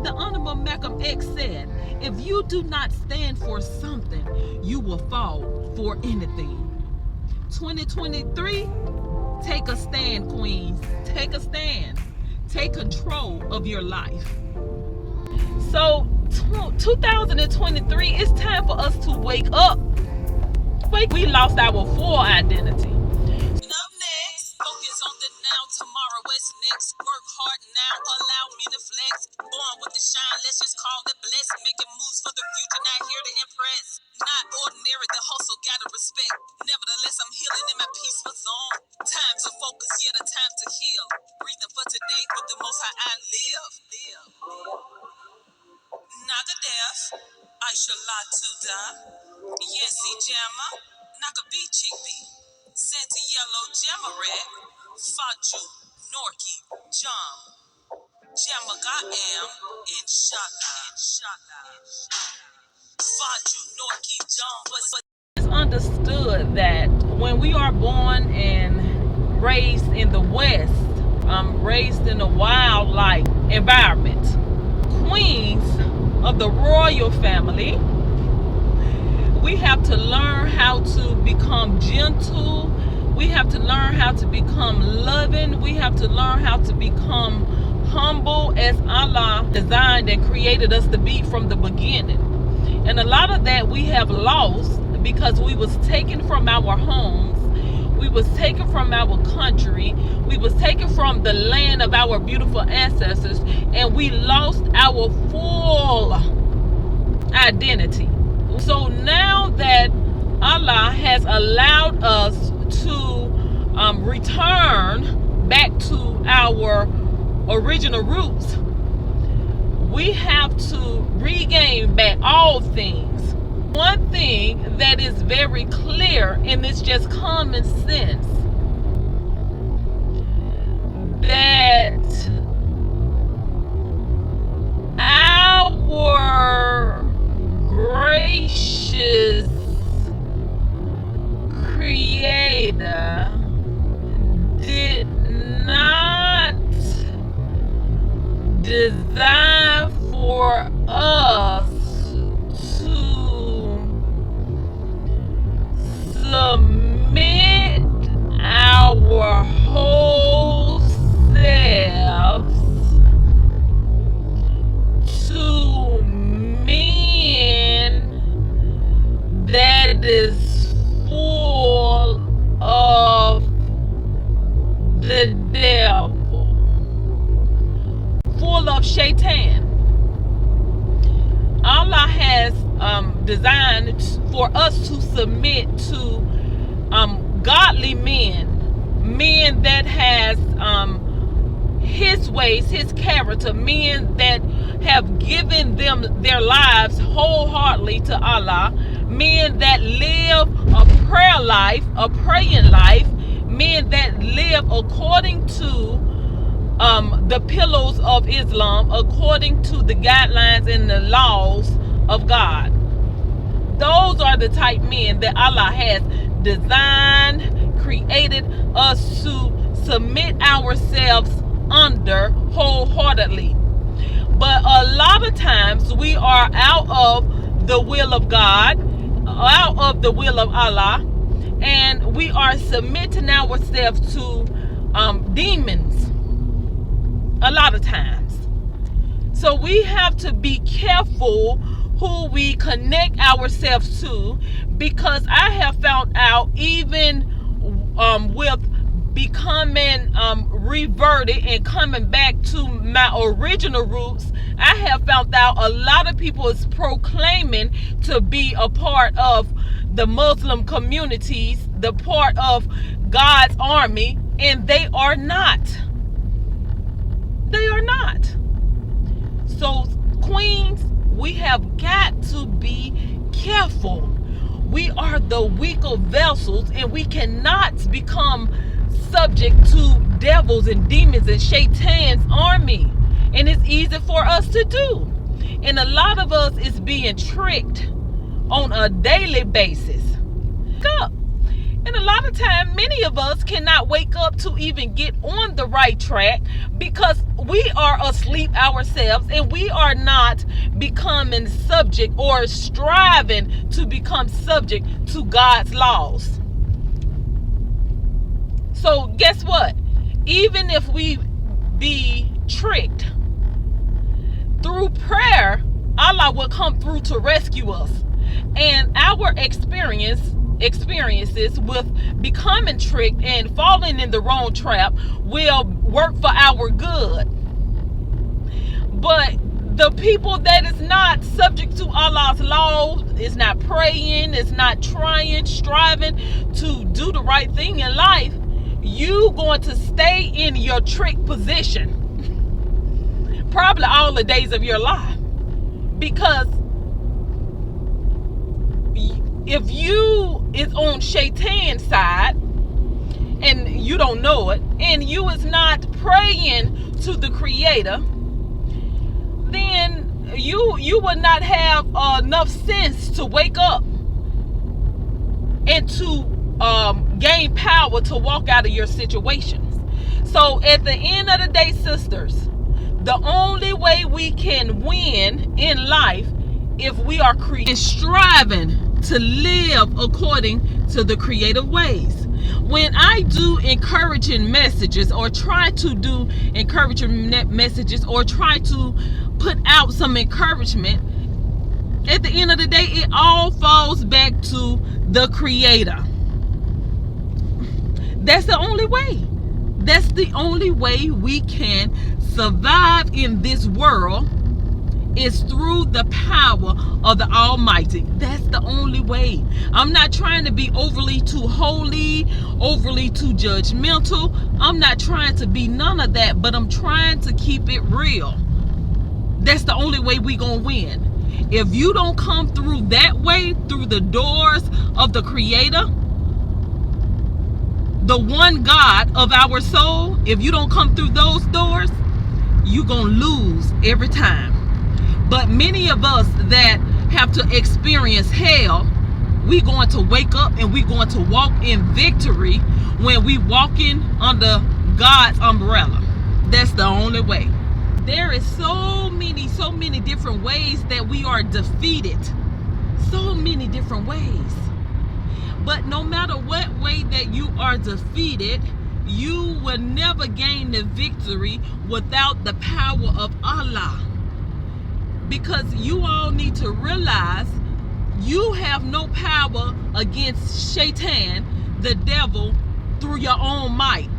The Honorable Malcolm X said, if you do not stand for something, you will fall for anything. 2023, take a stand, queens. Take a stand. Take control of your life. So 2023, it's time for us to wake up. We lost our full identity. Up next, focus on the now, tomorrow, what's next? Work hard now, allow me to flex. Born with the shine, let's just call it blessed. Making moves for the future, not here to impress. Not ordinary, the hustle gotta respect. Nevertheless, I'm healing in my peaceful zone. Time to focus, yeah, the time to heal. Breathing for today, but the most high I live. Naga Death, Aisha La Tuda, Yensi Jamma, Naka B Chickpea, Santa Yellow Jamaret, Faju, Norki, Jam, Jamagaam, Inshallah. Faju, Norki, Jam, it's understood that when we are born and raised in the West, raised in a wildlife environment, queens of the royal family, we have to learn how to become gentle. We have to learn how to become loving. We have to learn how to become humble as Allah designed and created us to be from the beginning. And a lot of that we have lost because we was taken from our homes. We was taken from our country. We was taken from the land of our beautiful ancestors, and we lost our full identity. So now that Allah has allowed us to return back to our original roots, we have to regain back all things. One thing that is very clear, and it's just common sense, that our gracious Creator did not design for us to submit our whole selves to men that is full of the devil, full of shaitan. Allah has designed for us to submit to godly men that has his ways, his character, men that have given them their lives wholeheartedly to Allah, men that live a prayer life, a praying life, men that live according to the pillars of Islam, according to the guidelines and the laws of God. Those are the type men that Allah has designed, created us to submit ourselves under wholeheartedly. But a lot of times we are out of the will of God, out of the will of Allah, and we are submitting ourselves to demons a lot of times. So we have to be careful who we connect ourselves to, because I have found out, even with becoming reverted and coming back to my original roots, I have found out a lot of people is proclaiming to be a part of the Muslim communities, the part of God's army, and they are not. They are not. So, queens, we have got to be careful. We are the weaker vessels, and we cannot become subject to devils and demons and shaitan's army. And it's easy for us to do. And a lot of us is being tricked on a daily basis. And And a lot of time, many of us cannot wake up to even get on the right track because we are asleep ourselves and we are not becoming subject or striving to become subject to God's laws. So guess what? Even if we be tricked, through prayer, Allah will come through to rescue us. And our experiences with becoming tricked and falling in the wrong trap will work for our good. But the people that is not subject to Allah's laws, is not praying, is not trying, striving to do the right thing in life, you going to stay in your trick position probably all the days of your life. Because if you is on Shaitan's side and you don't know it, and you is not praying to the Creator, then you will not have enough sense to wake up and to gain power to walk out of your situations. So at the end of the day, sisters, the only way we can win in life if we are striving to live according to the creative ways. When I do encouraging messages or try to do encouraging messages or try to put out some encouragement, at the end of the day, it all falls back to the Creator. That's the only way. That's the only way we can survive in this world, is through the power of the Almighty. That's the only way. I'm not trying to be overly too holy, overly too judgmental. I'm not trying to be none of that, but I'm trying to keep it real. That's the only way we gonna win. If you don't come through that way, through the doors of the Creator, the one God of our soul, if you don't come through those doors, you gonna lose every time. But many of us that have to experience hell, we going to wake up and we going to walk in victory when we walking under God's umbrella. That's the only way. There is so many different ways that we are defeated. So many different ways. But no matter what way that you are defeated, you will never gain the victory without the power of Allah. Because you all need to realize you have no power against Shaitan, the devil, through your own might.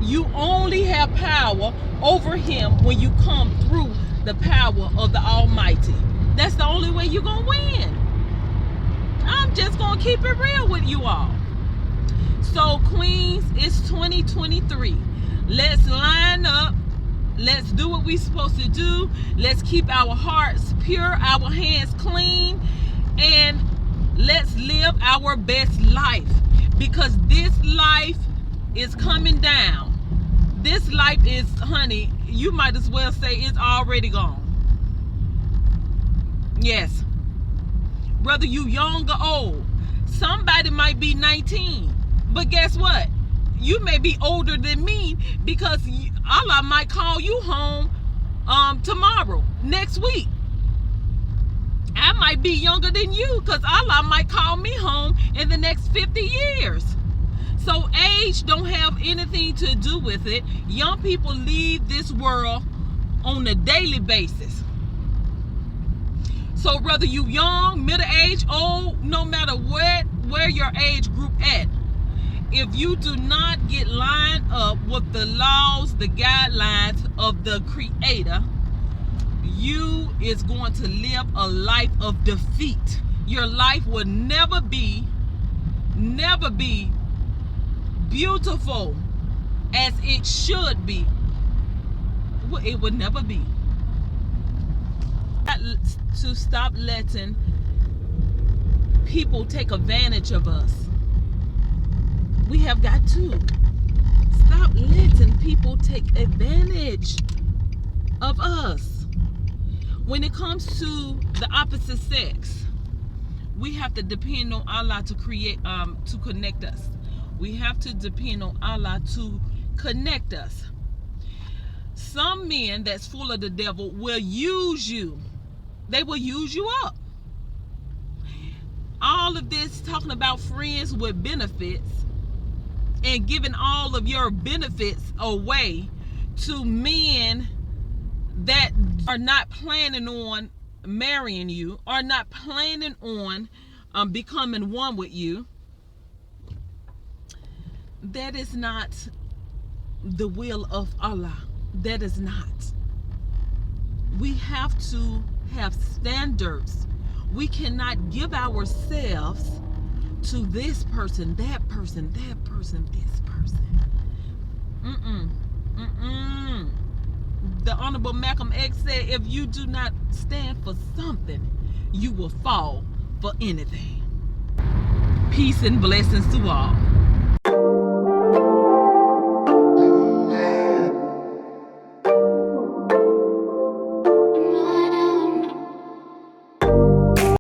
You only have power over him when you come through the power of the Almighty. That's the only way you're going to win. I'm just going to keep it real with you all. So, Queens, it's 2023. Let's line up. Let's do what we're supposed to do. Let's keep our hearts pure, our hands clean, and let's live our best life. Because this life is coming down. This life is, honey, you might as well say it's already gone. Yes. Whether you young or old. Somebody might be 19. But guess what? You may be older than me, because Allah might call you home tomorrow, next week. I might be younger than you, because Allah might call me home in the next 50 years. So age don't have anything to do with it. Young people leave this world on a daily basis. So whether you young, middle age, old, no matter where your age group at, if you do not get lined up with the laws, the guidelines of the Creator, you is going to live a life of defeat. Your life will never be beautiful as it should be. It would never be. To stop letting people take advantage of us. We have got to stop letting people take advantage of us. When it comes to the opposite sex, we have to depend on Allah to create, to connect us. We have to depend on Allah to connect us. Some men that's full of the devil will use you. They will use you up. All of this talking about friends with benefits and giving all of your benefits away to men that are not planning on marrying you, are not planning on becoming one with you. That is not the will of Allah. That is not. We have to have standards. We cannot give ourselves to this person, that person, that person, this person. The Honorable Malcolm X said, if you do not stand for something, you will fall for anything. Peace and blessings to all.